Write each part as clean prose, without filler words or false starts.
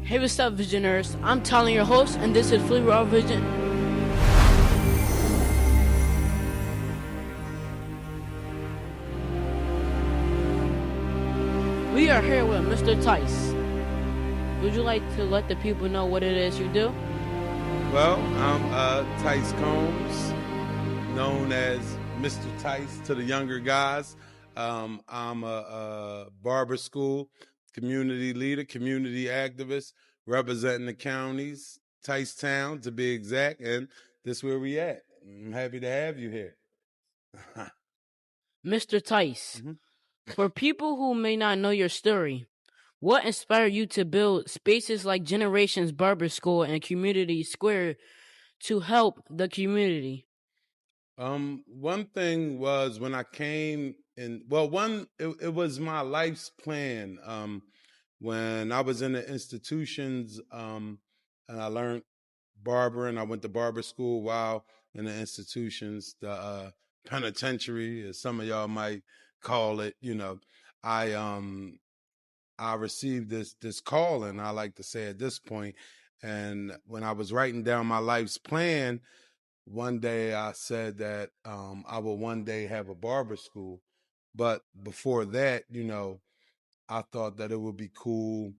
Hey, what's up, Visionaries? I'm Tyler, your host, and this is Free Raw Vision. We are here with Mr. Tyce. Would you like to let the people know what it is you do? Well, I'm Tyce Combs, known as Mr. Tyce to the younger guys. I'm a barber school community leader, community activist, representing the counties, Tyce Town to be exact, and this is where we at. I'm happy to have you here. Mr. Tyce, for people who may not know your story, what inspired you to build spaces like Generations Barber School and Community Square to help the community? One thing was when I came in, it was my life's plan. When I was in the institutions, and I learned barbering, I went to barber school while in the institutions, the penitentiary, as some of y'all might call it. I I received this calling, I like to say at this point, and when I was writing down my life's plan, one day I said that I will one day have a barber school. But before that, I thought that it would be cool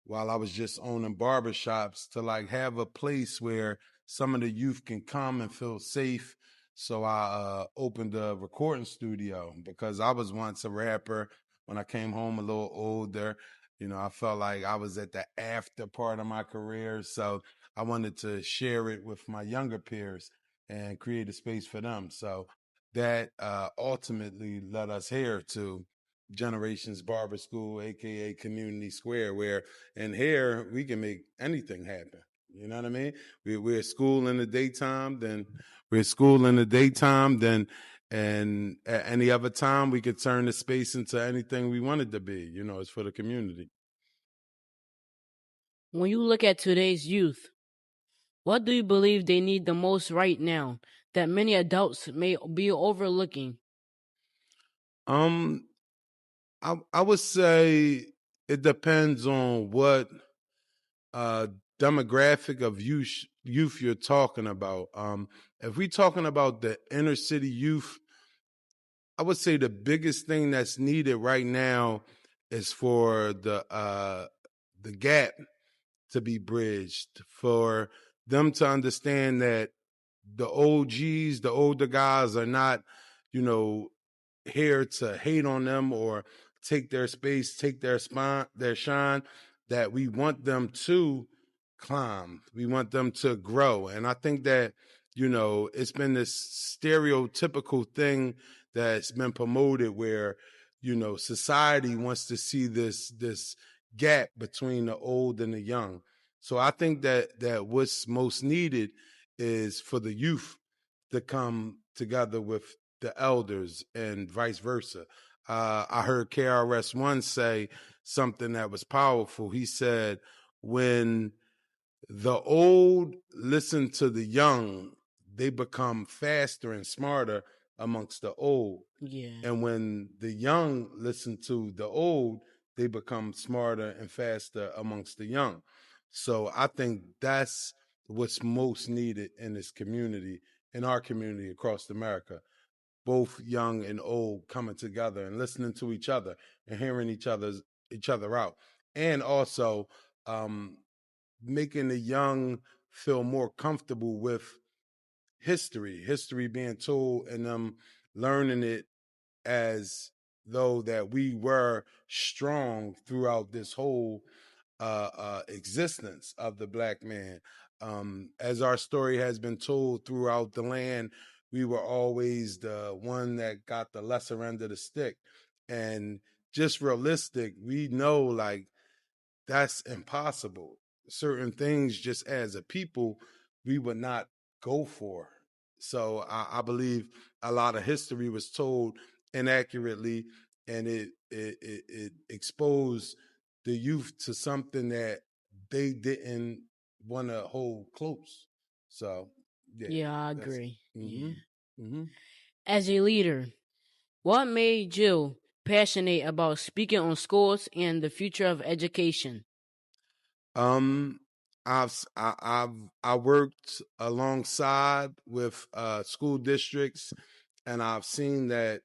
while I was just owning barbershops to like have a place where some of the youth can come and feel safe. So I opened a recording studio because I was once a rapper. When I came home a little older, I felt like I was at the after part of my career. So I wanted to share it with my younger peers and create a space for them. So that ultimately led us here to Generations Barber School, aka Community Square, where in here we can make anything happen. You know what I mean? We're at school in the daytime, and at any other time we could turn the space into anything we want it to be. It's for the community. When you look at today's youth, what do you believe they need the most right now that many adults may be overlooking? Um, I would say it depends on what uh demographic of youth you're talking about. If we're talking about the inner city youth, I would say the biggest thing that's needed right now is for the gap to be bridged, for them to understand that the OGs, the older guys, are not, you know, here to hate on them or take their space, take their shine. That we want them to climb, we want them to grow, and I think that it's been this stereotypical thing that's been promoted where society wants to see this gap between the old and the young. So I think that what's most needed is for the youth to come together with the elders and vice versa. I heard KRS One say something that was powerful. He said, "When the old listen to the young, they become faster and smarter amongst the old. Yeah. And when the young listen to the old, they become smarter and faster amongst the young." So I think that's what's most needed in this community, in our community across America. Both young and old coming together and listening to each other and hearing each other out. And also making the young feel more comfortable with history being told, and them learning it as though that we were strong throughout this whole existence of the black man. As our story has been told throughout the land, we were always the one that got the lesser end of the stick. And just realistic, we know like that's impossible. Certain things, just as a people, we would not go for. So I believe a lot of history was told inaccurately, and it exposed the youth to something that they didn't want to hold close. So Yeah, I that's agree. mm-hmm, Yeah. mm-hmm. As a leader, what made you passionate about speaking on schools and the future of education? Um, I worked alongside with school districts, and I've seen that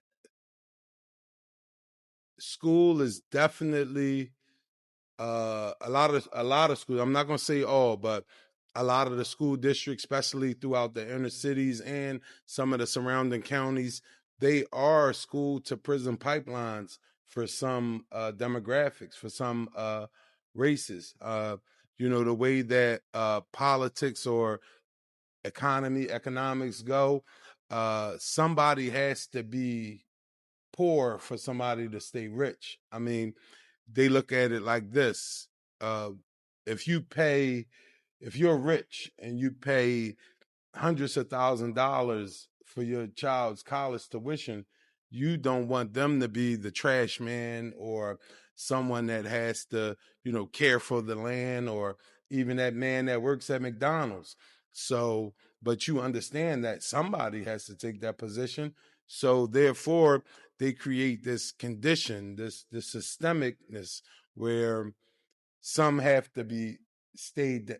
school is definitely a lot of schools. I'm not going to say all, but a lot of the school districts, especially throughout the inner cities and some of the surrounding counties, they are school to prison pipelines for some demographics, for some races. The way that politics or economics go, somebody has to be poor for somebody to stay rich. I mean, they look at it like this. Uh, if you pay, if you're rich and you pay hundreds of $1,000s for your child's college tuition, you don't want them to be the trash man or someone that has to, care for the land, or even that man that works at McDonald's. So, but you understand that somebody has to take that position. So therefore, they create this condition, this systemicness where some have to be stayed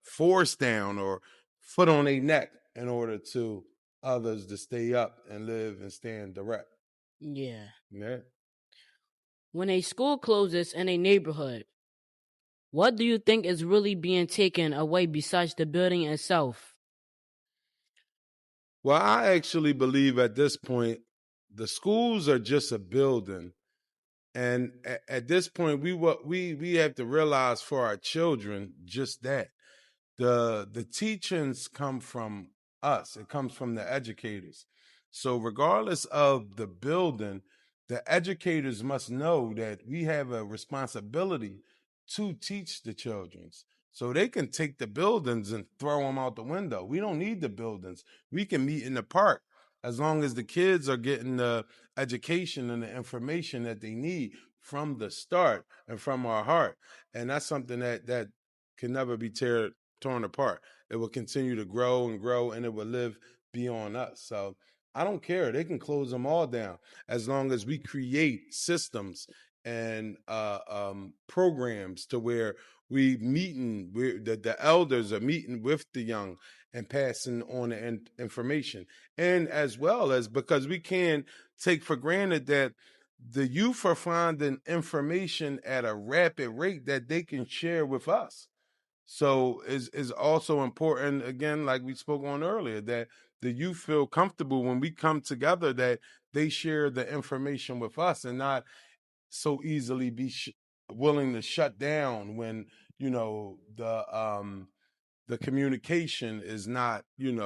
forced down or foot on a neck in order to others to stay up and live and stand direct. Yeah. Yeah. When a school closes in a neighborhood, what do you think is really being taken away besides the building itself? Well, I actually believe at this point the schools are just a building, and at this point we have to realize for our children just that the teachings come from us. It comes from the educators. So regardless of the building, the educators must know that we have a responsibility to teach the children. So they can take the buildings and throw them out the window. We don't need the buildings. We can meet in the park as long as the kids are getting the education and the information that they need from the start and from our heart. And that's something that can never be torn apart. It will continue to grow and grow, and it will live beyond us. So I don't care. They can close them all down as long as we create systems and programs to where the elders are meeting with the young and passing on the information, and as well as, because we can't take for granted that the youth are finding information at a rapid rate that they can share with us. So is also important, again, like we spoke on earlier, that the youth feel comfortable when we come together, that they share the information with us and not so easily be willing to shut down when the communication is not in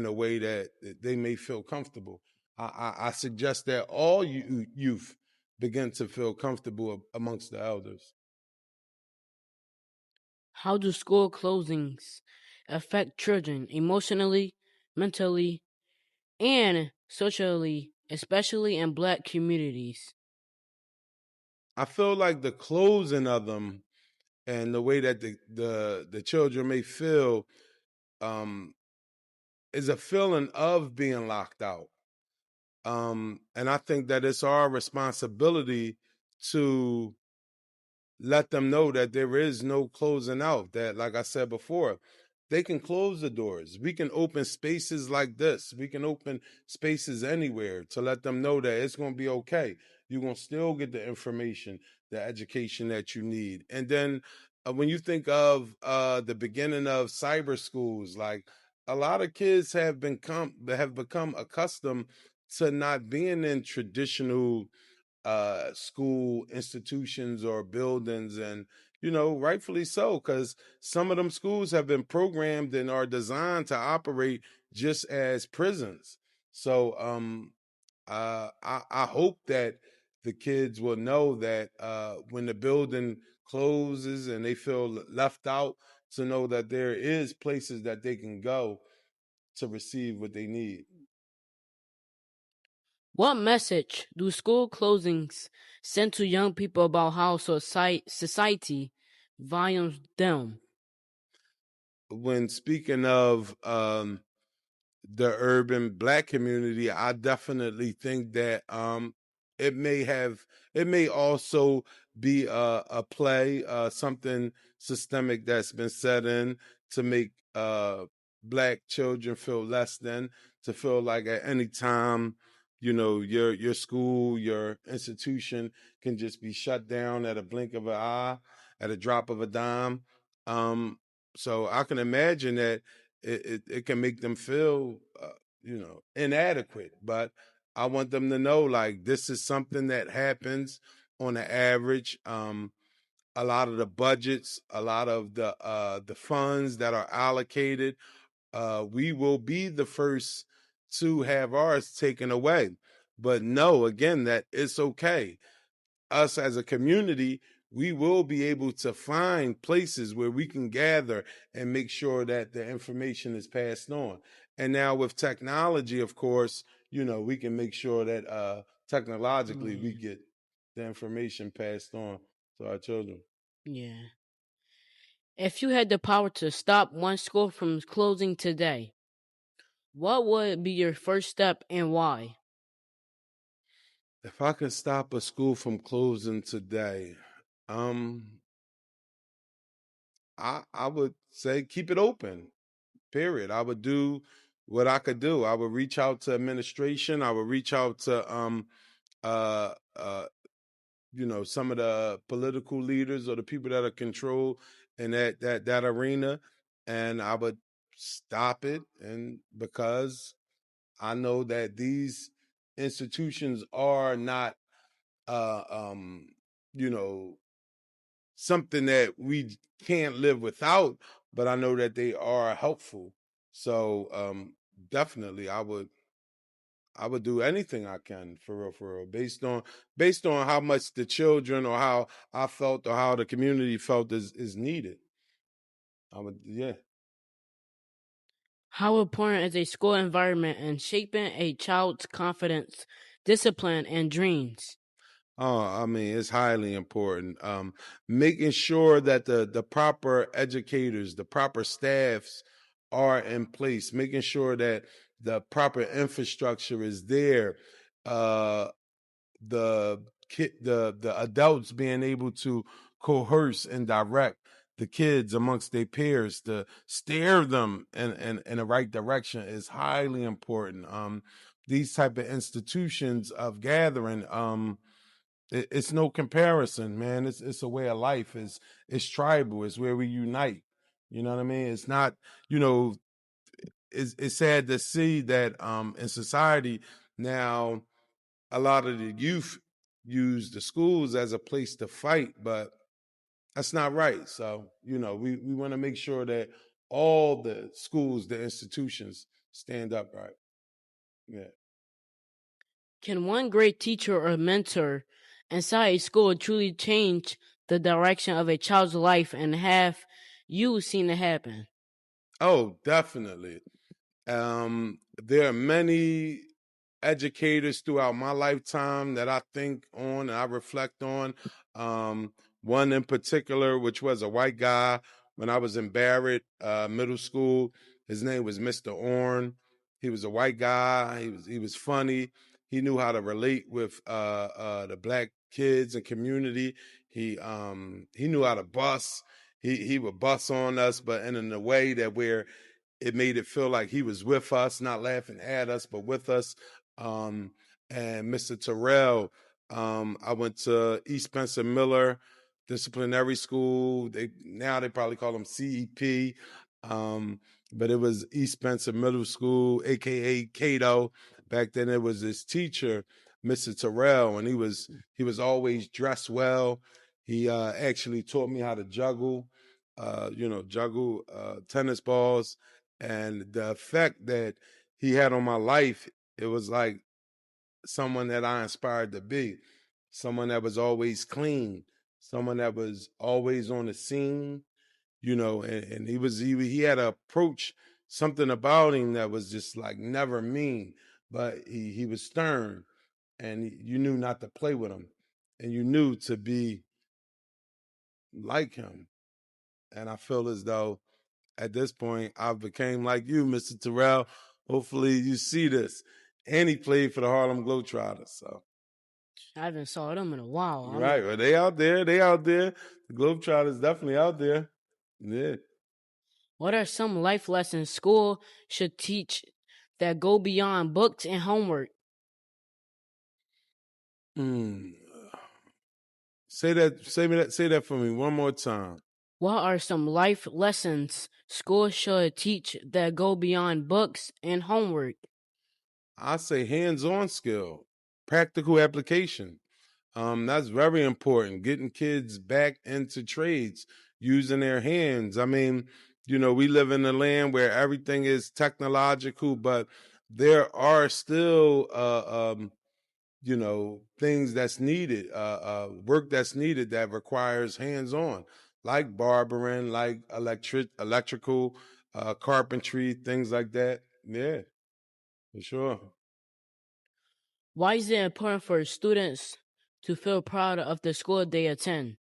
a way that they may feel comfortable. I suggest that all youth begin to feel comfortable amongst the elders. How do school closings affect children emotionally, mentally, and socially, especially in black communities? I feel like the closing of them and the way that the children may feel um, is a feeling of being locked out. And I think that it's our responsibility to let them know that there is no closing out. That, like I said before, they can close the doors. We can open spaces like this. We can open spaces anywhere to let them know that it's going to be okay. You're going to still get the information, the education that you need. And then when you think of the beginning of cyber schools, like, a lot of kids have become accustomed to not being in traditional school institutions or buildings, and rightfully so, because some of them schools have been programmed and are designed to operate just as prisons. So I hope that the kids will know that when the building closes and they feel left out, to know that there is places that they can go to receive what they need. What message do school closings send to young people about how society values them? When speaking of the urban black community, I definitely think that it may also be a play, something systemic that's been set in to make black children feel less than, to feel like at any time, your school, your institution can just be shut down at a blink of an eye, at a drop of a dime. Um, so I can imagine that it can make them feel, inadequate. But I want them to know, like, this is something that happens on the average. A lot of the budgets, a lot of the funds that are allocated, we will be the first to have ours taken away. But know again that it's okay. Us as a community, we will be able to find places where we can gather and make sure that the information is passed on. And now with technology, of course, we can make sure that technologically we Yeah. get the information passed on to our children. Yeah. If you had the power to stop one school from closing today, what would be your first step and why? If I could stop a school from closing today, um, I would say keep it open. Period. I would do what I could do. I would reach out to administration. I would reach out to uh uh some of the political leaders or the people that are controlled in that arena, and I would stop it. And because I know that these institutions are not uh um you know something that we can't live without, but I know that they are helpful. So definitely I would do anything I can, for real, based on how much the children or how I felt or how the community felt is needed. I would, yeah. How important is a school environment in shaping a child's confidence, discipline, and dreams? Oh, I mean, it's highly important. Making sure that the proper educators, the proper staffs are in place, making sure that the proper infrastructure is there. Uh, the adults being able to coerce and direct the kids amongst their peers, to steer them in the right direction, is highly important. These type of institutions of gathering, it's no comparison, man. It's a way of life. It's tribal. It's where we unite. You know what I mean? It's not, you know, it's sad to see that in society now a lot of the youth use the schools as a place to fight, but that's not right. So, we want to make sure that all the schools, the institutions stand upright. Yeah. Can one great teacher or mentor inside a school truly change the direction of a child's life, and have you seen it happen? Oh, definitely. There are many educators throughout my lifetime that I think on and I reflect on. One in particular, which was a white guy when I was in Barrett Middle School. His name was Mr. Orn. He was a white guy. He was funny. He knew how to relate with the black kids and community. He knew how to bust. He would bust on us, but in a way that where it made it feel like he was with us, not laughing at us, but with us. Um, and Mr. Terrell, I went to East Spencer Miller Disciplinary School. They probably call them CEP, but it was East Spencer Middle School, aka Cato. Back then, it was this teacher, Mr. Terrell, and he was always dressed well. He actually taught me how to juggle, tennis balls, and the effect that he had on my life, it was like someone that I inspired to be, someone that was always clean, someone that was always on the scene, and he had an approach, something about him that was just like never mean, but he was stern, and you knew not to play with him, and you knew to be like him. And I feel as though at this point, I became like you, Mr. Terrell. Hopefully, you see this. And he played for the Harlem Globetrotters. So, I haven't saw them in a while. Right. Well, they out there. They out there. The Globetrotters definitely out there. Yeah. What are some life lessons school should teach that go beyond books and homework? Mm. Say that. Say me that. Say that for me one more time. What are some life lessons school should teach that go beyond books and homework? I say hands-on skill, practical application. That's very important. Getting kids back into trades, using their hands. I mean, we live in a land where everything is technological, but there are still, things that's needed, work that's needed that requires hands-on, like barbering, like electrical, carpentry, things like that. Yeah, for sure. Why is it important for students to feel proud of the school they attend?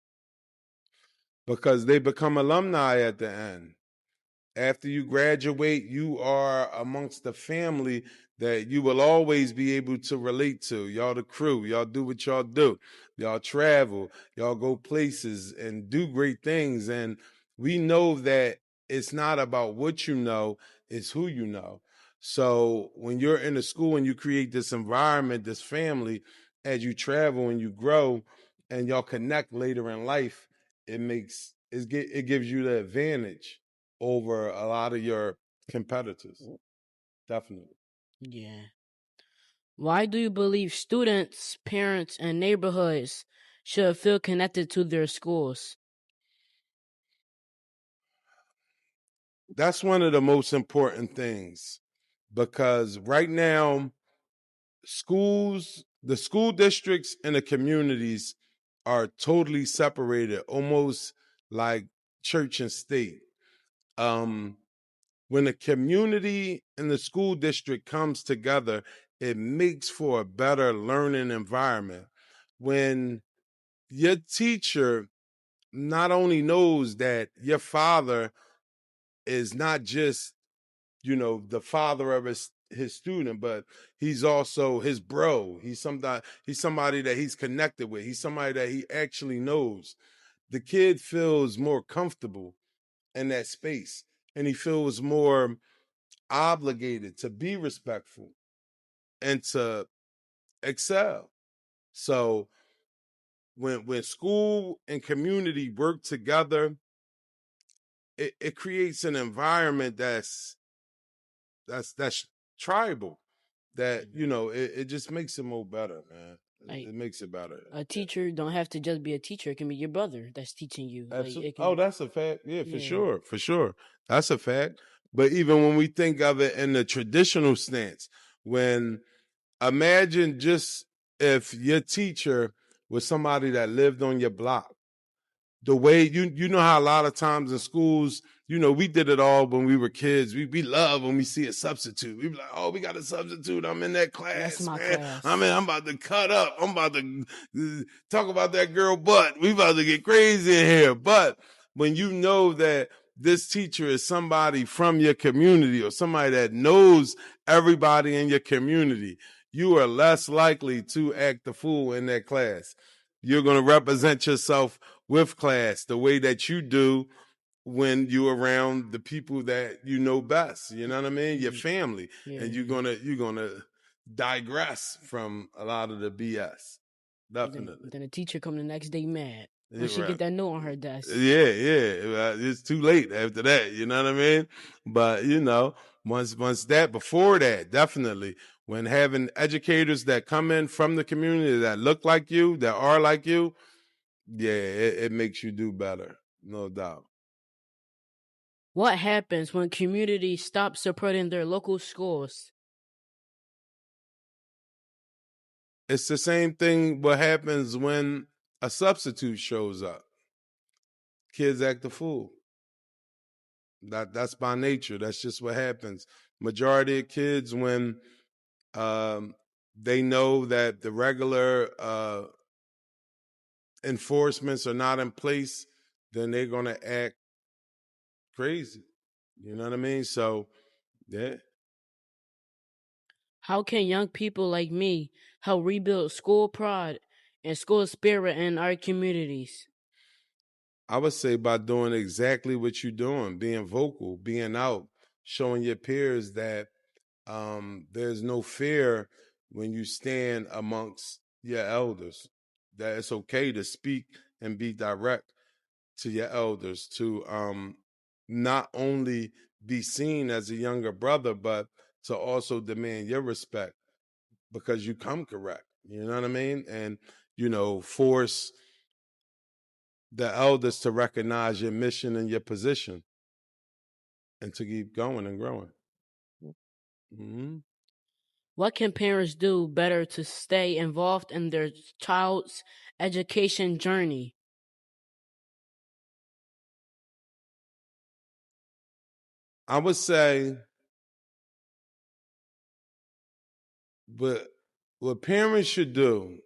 Because they become alumni at the end. After you graduate, you are amongst the family that you will always be able to relate to. Y'all the crew. Y'all do what y'all do. Y'all travel. Y'all go places and do great things. And we know that it's not about what you know, it's who you know. So when you're in a school and you create this environment, this family, as you travel and you grow and y'all connect later in life, it gives you the advantage over a lot of your competitors. Definitely. Yeah. Why do you believe students, parents, and neighborhoods should feel connected to their schools? That's one of the most important things because right now, the school districts and the communities are totally separated, almost like church and state. Um, when the community and the school district comes together, it makes for a better learning environment. When your teacher not only knows that your father is not just the father of his student, but he's also his bro. He's somebody that he's connected with. He's somebody that he actually knows. The kid feels more comfortable in that space, and he feels more obligated to be respectful and to excel. So when school and community work together, it creates an environment that's tribal. That it just makes it more better, man. Like It makes it better. a Yeah. teacher don't have to just be a teacher; it can be your brother that's teaching you. Like Absolutely. it Oh, can, that's a fact. Yeah, for yeah. sure, for sure. That's a fact. But even when we think of it in the traditional stance, when imagine just if your teacher was somebody that lived on your block, the way you know how a lot of times in schools, we did it all when we were kids. We love when we see a substitute. We be like, oh, we got a substitute. I'm in that That's class, my man. I'm class. in. I'm about to cut up. I'm about to talk about that girl butt. We about to get crazy in here. But when you know that this teacher is somebody from your community or somebody that knows everybody in your community, you are less likely to act the fool in that class. You're going to represent yourself with class the way that you do when you're around the people that you know best. You know what I mean? Your family. And you're Yeah. gonna digress from a lot of the BS. Definitely. Then the teacher come the next day mad when Yeah, she right. get that note on her desk. Yeah. It's too late after that. You know what I mean? But once that, before that, definitely, when having educators that come in from the community that look like you, that are like you, yeah, it makes you do better, no doubt. What happens when communities stop supporting their local schools? It's the same thing what happens when a substitute shows up. Kids act a fool. That's by nature. That's just what happens. Majority of kids, when um, they know that the regular enforcements are not in place, then they're gonna act crazy. You know what I mean? So yeah. How can young people like me help rebuild school pride and school spirit in our communities? I would say by doing exactly what you're doing, being vocal, being out, showing your peers that there's no fear when you stand amongst your elders, that it's okay to speak and be direct to your elders, to not only be seen as a younger brother, but to also demand your respect because you come correct. You know what I mean? And, force the elders to recognize your mission and your position and to keep going and growing. Hmm. What can parents do better to stay involved in their child's education journey? I would say, but what parents should do,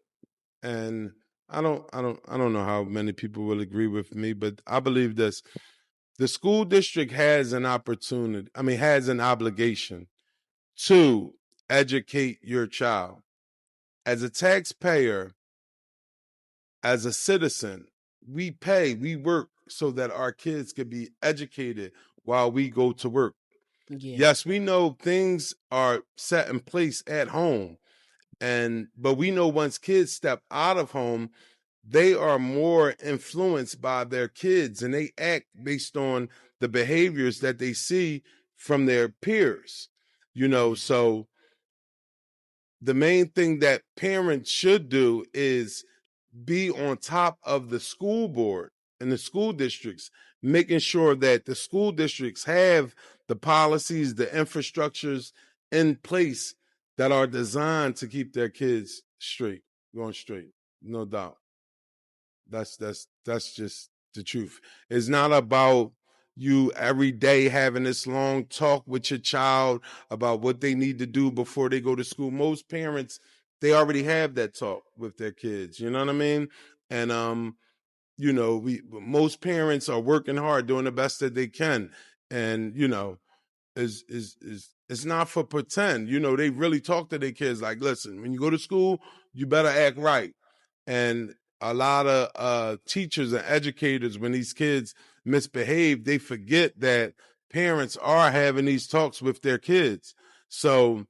and I don't know how many people will agree with me, but I believe this: the school district has an opportunity. I mean, has an obligation to educate your child. As a taxpayer, as a citizen, we work so that our kids can be educated while we go to work. Yeah. Yes, we know things are set in place at home, but we know once kids step out of home, they are more influenced by their kids and they act based on the behaviors that they see from their peers. Yeah. So the main thing that parents should do is be on top of the school board and the school districts, making sure that the school districts have the policies, the infrastructures in place that are designed to keep their kids straight, going straight. No doubt. That's just the truth. It's not about you every day having this long talk with your child about what they need to do before they go to school. Most parents, they already have that talk with their kids. You know what I mean? And we most parents are working hard, doing the best that they can, and is it's not for pretend. They really talk to their kids like, listen, when you go to school, you better act right. And a lot of teachers and educators, when these kids misbehave, they forget that parents are having these talks with their kids. So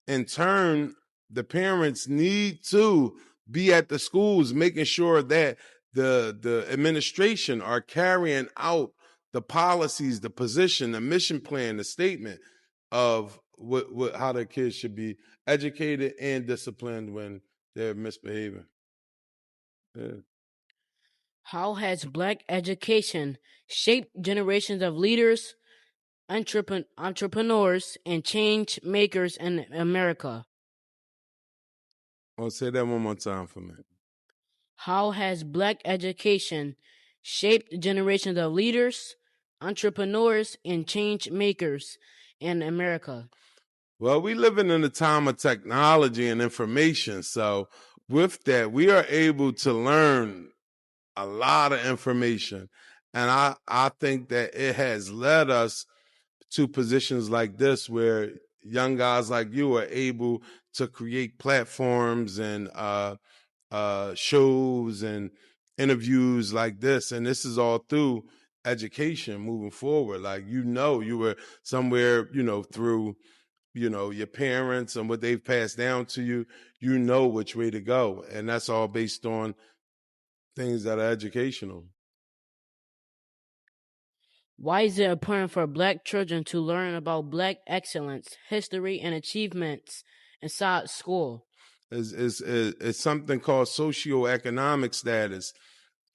in turn, the parents need to be at the schools, making sure that the administration are carrying out the policies, the position, the mission plan, the statement of what how their kids should be educated and disciplined when they're misbehaving. Yeah. How has black education shaped generations of leaders, entrepreneurs, and change makers in America? I'll say that one more time for me. How has black education shaped generations of leaders, entrepreneurs, and change makers in America? Well, we living in a time of technology and information. So with that, we are able to learn a lot of information. And I think that it has led us to positions like this where young guys like you are able to create platforms and shows and interviews like this. And this is all through education moving forward. Like, you were somewhere, through your parents and what they've passed down to you, which way to go. And that's all based on things that are educational. Why is it important for black children to learn about black excellence, history, and achievements inside school? Is something called socioeconomic status.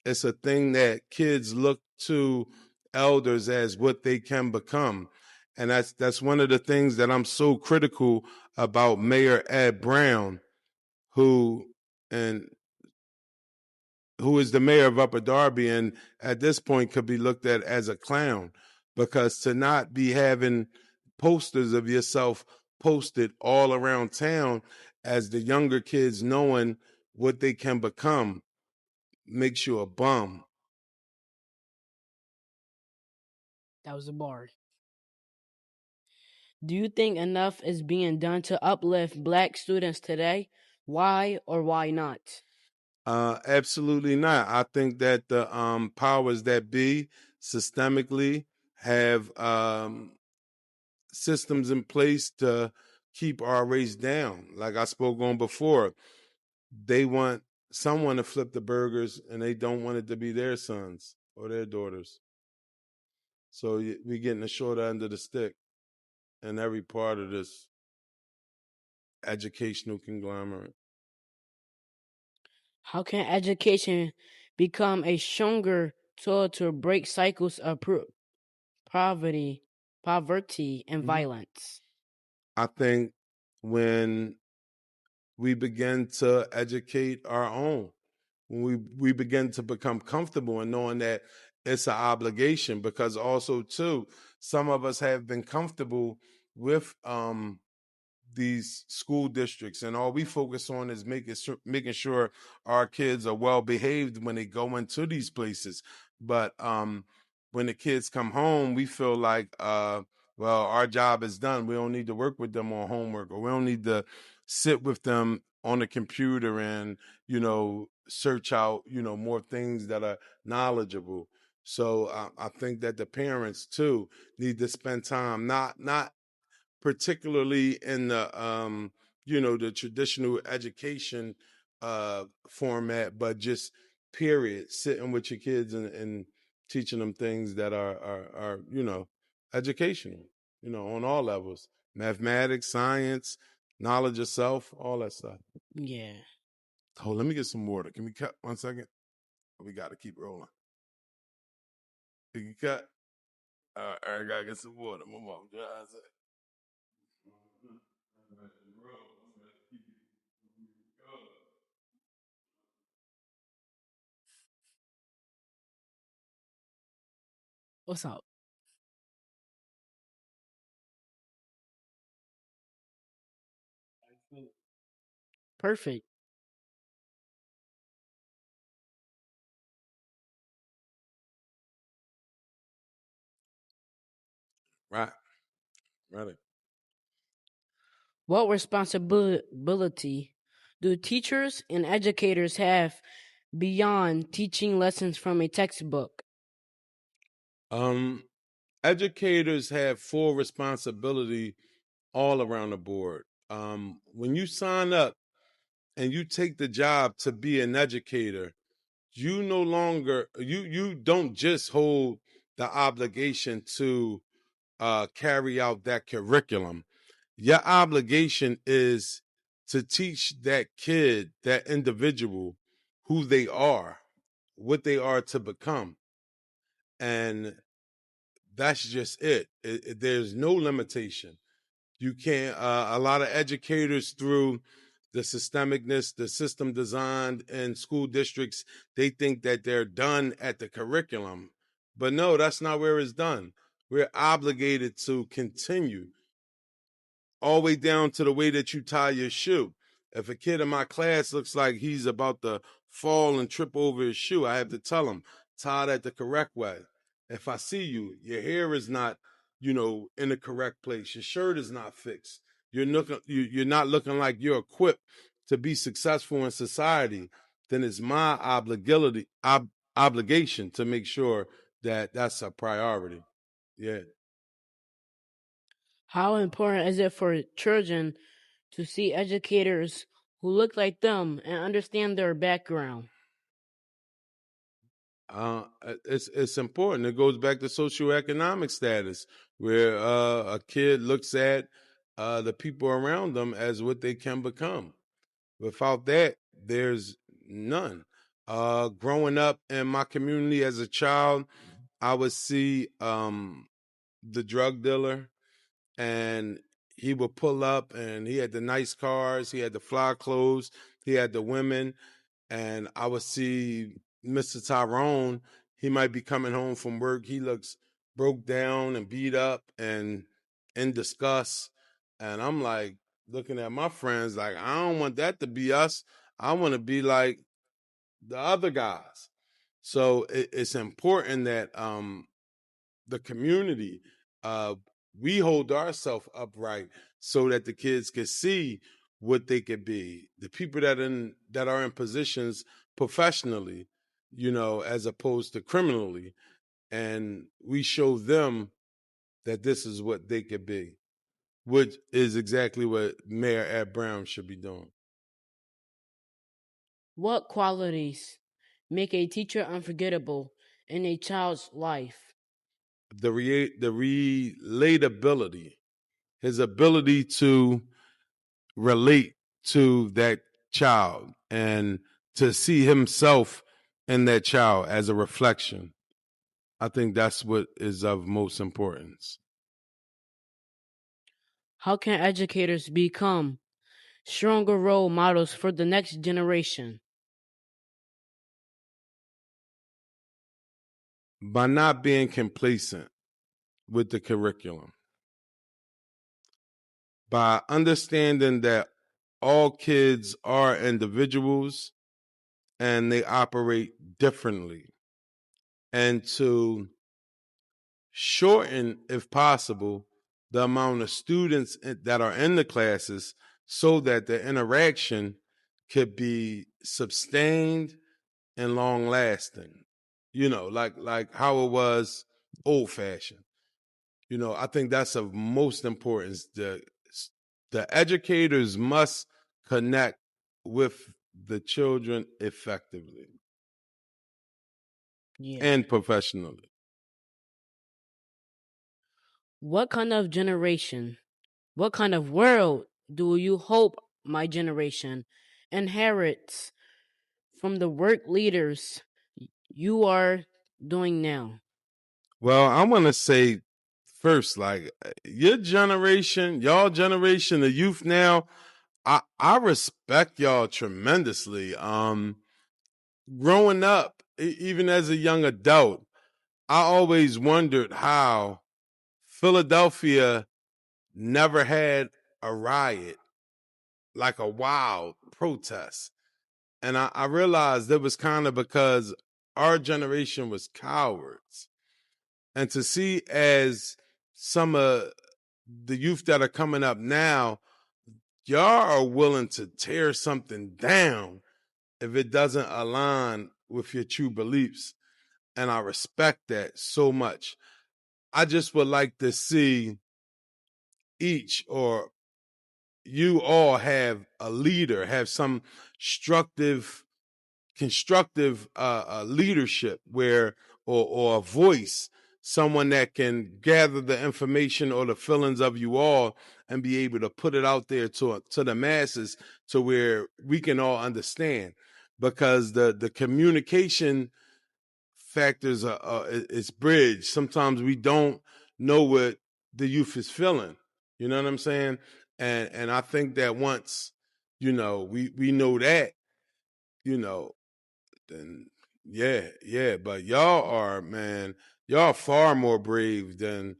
It's a thing that kids look to elders as what they can become. And that's one of the things that I'm so critical about Mayor Ed Brown, who and who is the mayor of Upper Darby, and at this point could be looked at as a clown, because to not be having posters of yourself posted all around town as the younger kids knowing what they can become makes you a bum. That was a bar. Do you think enough is being done to uplift black students today? Why or why not? Absolutely not. I think that the powers that be systemically have systems in place to keep our race down. Like I spoke on before, they want someone to flip the burgers and they don't want it to be their sons or their daughters. So we getting the short end of the stick in every part of this educational conglomerate. How can education become a stronger tool to break cycles of poverty, poverty and Mhm. violence? I think when we begin to educate our own, when we begin to become comfortable in knowing that it's an obligation, because also too, some of us have been comfortable with these school districts, and all we focus on is making sure our kids are well behaved when they go into these places. But when the kids come home, we feel like well, our job is done. We don't need to work with them on homework, or we don't need to sit with them on the computer and search out more things that are knowledgeable. So I think that the parents too need to spend time, not particularly in the the traditional education format, but just period, sitting with your kids and teaching them things that are educational, on all levels: mathematics, science, knowledge of self, all that stuff. Yeah. Oh, let me get some water. Can we cut 1 second? We got to keep rolling. Can you cut? I gotta get some water. My mom just What's up? Perfect. right, right. What responsibility do teachers and educators have beyond teaching lessons from a textbook? Um, Educators have full responsibility all around the board. When you sign up and you take the job to be an educator, you no longer you don't just hold the obligation to carry out that curriculum. Your obligation is to teach that kid, that individual, who they are, what they are to become, and that's just there's no limitation. You can't. A lot of educators, through the systemicness, the system designed in school districts, they think that they're done at the curriculum, but no, that's not where it's done. We're obligated to continue all the way down to the way that you tie your shoe. If a kid in my class looks like he's about to fall and trip over his shoe, I have to tell him, tie that the correct way. If I see you, your hair is not, in the correct place, your shirt is not fixed, you're not looking like you're equipped to be successful in society, then it's my obligation to make sure that that's a priority. Yeah. How important is it for children to see educators who look like them and understand their background? It's important. It goes back to socioeconomic status, where a kid looks at the people around them as what they can become. Without that, there's none. Growing up in my community as a child, I would see the drug dealer, and he would pull up, and he had the nice cars, he had the fly clothes, he had the women, and I would see Mr. Tyrone. He might be coming home from work. He looks broke down and beat up and in disgust. And I'm like looking at my friends like, I don't want that to be us. I want to be like the other guys. So it's important that the community, uh, we hold ourselves upright so that the kids can see what they could be. The people that are in positions professionally, as opposed to criminally. And we show them that this is what they could be, which is exactly what Mayor Ed Brown should be doing. What qualities make a teacher unforgettable in a child's life? The relatability, his ability to relate to that child and to see himself in that child as a reflection. I think that's what is of most importance. How can educators become stronger role models for the next generation? By not being complacent with the curriculum, by understanding that all kids are individuals and they operate differently, and to shorten, if possible, the amount of students that are in the classes so that the interaction could be sustained and long lasting. Like how it was old fashioned. I think that's of most importance. The educators must connect with the children effectively Yeah. and professionally. What kind of generation, what kind of world do you hope my generation inherits from the work leaders you are doing now? Well, I want to say first, like y'all generation, the youth now, I respect y'all tremendously. Growing up, even as a young adult, I always wondered how Philadelphia never had a riot, like a wild protest. And I realized it was kind of because our generation was cowards. And to see as some of the youth that are coming up now, y'all are willing to tear something down if it doesn't align with your true beliefs. And I respect that so much. I just would like to see each or you all have a leader, have some constructive leadership where or a voice, someone that can gather the information or the feelings of you all and be able to put it out there to the masses to where we can all understand, because the communication factors it's bridge. Sometimes we don't know what the youth is feeling. You know what I'm saying? And I think that once we know that, you know then yeah. But y'all are, man, y'all far more brave than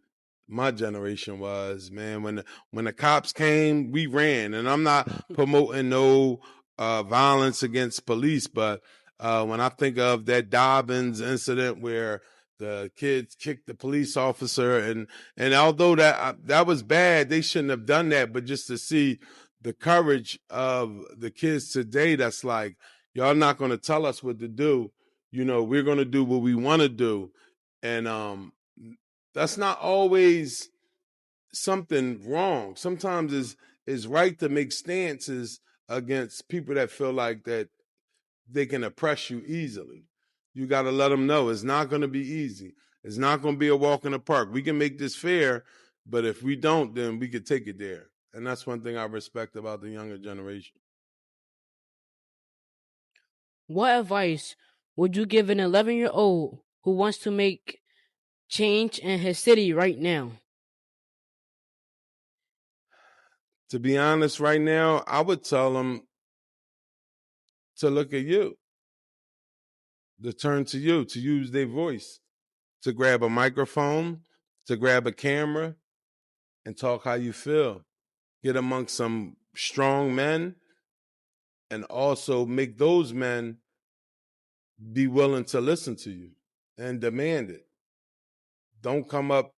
my generation was, man. When the cops came, we ran. And I'm not promoting no violence against police, but when I think of that Dobbins incident where the kids kicked the police officer, and although that was bad, they shouldn't have done that. But just to see the courage of the kids today, that's like, y'all not going to tell us what to do. We're going to do what we want to do. And that's not always something wrong. Sometimes it's right to make stances against people that feel like that they can oppress you easily. You got to let them know it's not going to be easy. It's not going to be a walk in the park. We can make this fair, but if we don't, then we could take it there. And that's one thing I respect about the younger generation. What advice would you give an 11-year-old who wants to make change in his city right now? To be honest, right now, I would tell them to look at you, to turn to you, to use their voice, to grab a microphone, to grab a camera, and talk how you feel. Get amongst some strong men, and also make those men be willing to listen to you and demand it. Don't come up,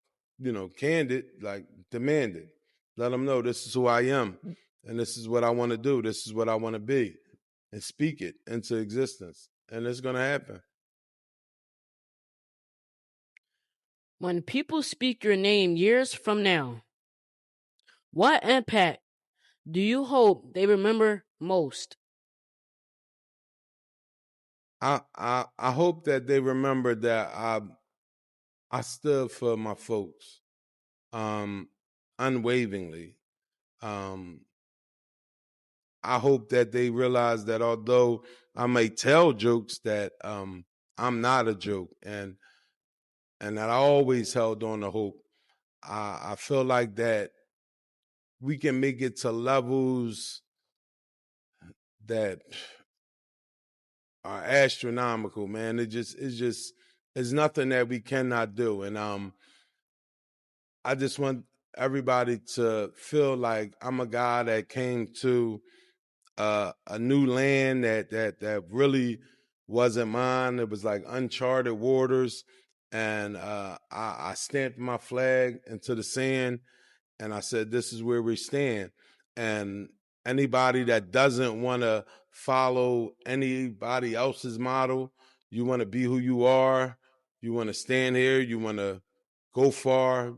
candid, like demand it. Let them know this is who I am and this is what I want to do. This is what I want to be, and speak it into existence. and it's gonna happen. When people speak your name years from now, what impact do you hope they remember most? I hope that they remember that I stood for my folks, unwaveringly. Um, I hope that they realize that although I may tell jokes, that I'm not a joke, and that I always held on to hope. I feel like that we can make it to levels that are astronomical, man. It's nothing that we cannot do. And I just want everybody to feel like I'm a guy that came to a new land that really wasn't mine. It was like uncharted waters. And I stamped my flag into the sand and I said, this is where we stand. And anybody that doesn't want to follow anybody else's model, you want to be who you are, you want to stand here, you want to go far,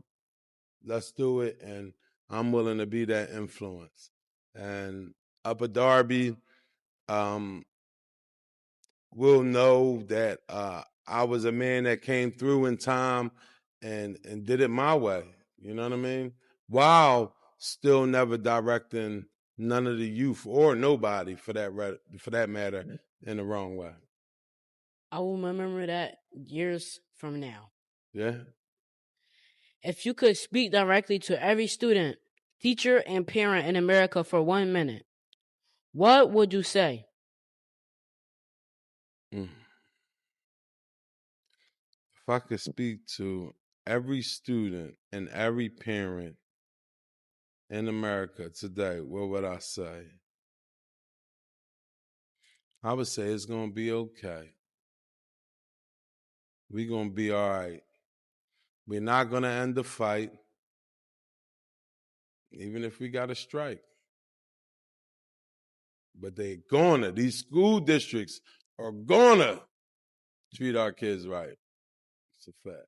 let's do it. And I'm willing to be that influence. And Upper Darby will know that I was a man that came through in time and did it my way. You know what I mean? While still never directing none of the youth or nobody for that matter in the wrong way. I will remember that years from now. Yeah. If you could speak directly to every student, teacher, and parent in America for 1 minute, what would you say? Mm. If I could speak to every student and every parent in America today, what would I say? I would say it's going to be okay. We're going to be all right. We're not going to end the fight, even if we got a strike. But these school districts are gonna treat our kids right. It's a fact.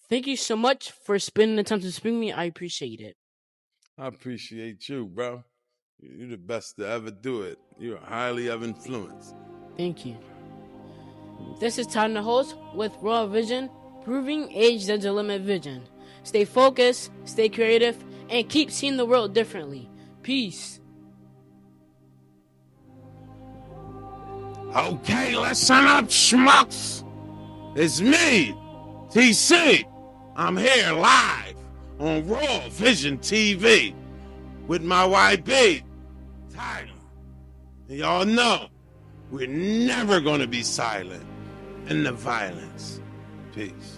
Thank you so much for spending the time to speak to me. I appreciate it. I appreciate you, bro. You're the best to ever do it. You're highly of influence. Thank you. This is Time to Host with Raw Vision, proving age doesn't limit vision. Stay focused, stay creative, and keep seeing the world differently. Peace. Okay, listen up, schmucks. It's me, TC. I'm here live on Raw Vision TV with my YB, Tyce. And y'all know we're never gonna be silent in the violence. Peace.